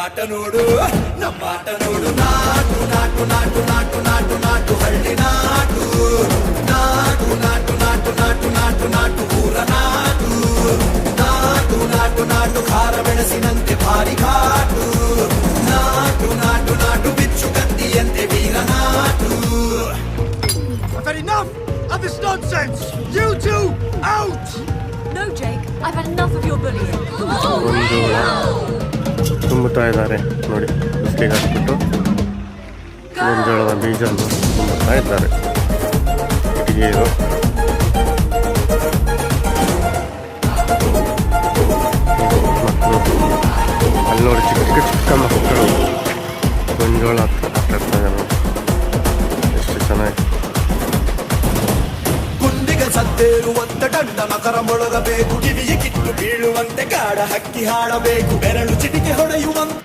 ನಮ್ಮಾಟ ನೋಡು ನಮ್ಮಾಟ ನೋಡು ನಾಟು ನಾಟು ನಾಟು ನಾಟು ನಾಟು ನಾಟು ಹಳ್ಳಿ ನಾಟು ನಾಟು ನಾಟು ನಾಟು ನಾಟು ನಾಟು ನಾಟು ಊರ ನಾಟು ನಾಟು ನಾಟು ನಾಟು ಖಾರ ಬೆಳಸಿನಂತೆ ಭಾರಿ ಘಾಟು ನಾಟು ನಾಟು ನಾಟು ಬಿಚ್ಚು ಕತ್ತಿಯಂತೆ ವೀರ ನಾಟು. I've had enough of this nonsense. You two out. No, Jake. I've had enough of your bullying. ತುಂಬುತ್ತಾ ಇದ್ದಾರೆ ನೋಡಿ, ಬಿಸಿಲಿಗೆ ಹಾಕ್ಬಿಟ್ಟು ಗೊಂಜಾಳದ ಬೀಜವನ್ನು ತುಂಬುತ್ತಾ ಇದ್ದಾರೆ ಕಿಟಕಿಯರು. ಮಕ್ಕಳು ಅಲ್ಲಿ ನೋಡಿ, ಚಿಕ್ಕ ಚಿಕ್ಕ ಮಕ್ಕಳು ಗೊಂಜಾಳ ಹಾಕ್ತಾ ಇದ್ದಾರೆ ನೋಡಿ, ಎಷ್ಟು ಚೆನ್ನಾಗಿ. ಗುಂಡಿಗೆ ಸದ್ದೇರುವಂತೆ ದಂಡ ನಕರ ಮೊಳಗಬೇಕು, ಕಿವಿಯ ಕಿತ್ತು ಬೀಳುವಂತೆ ಕಾಡ ಹಕ್ಕಿ ಹಾಡಬೇಕು, ಬೆರಳು ಚಿಟಿಕೆ ಹೊಡೆಯುವಂತೆ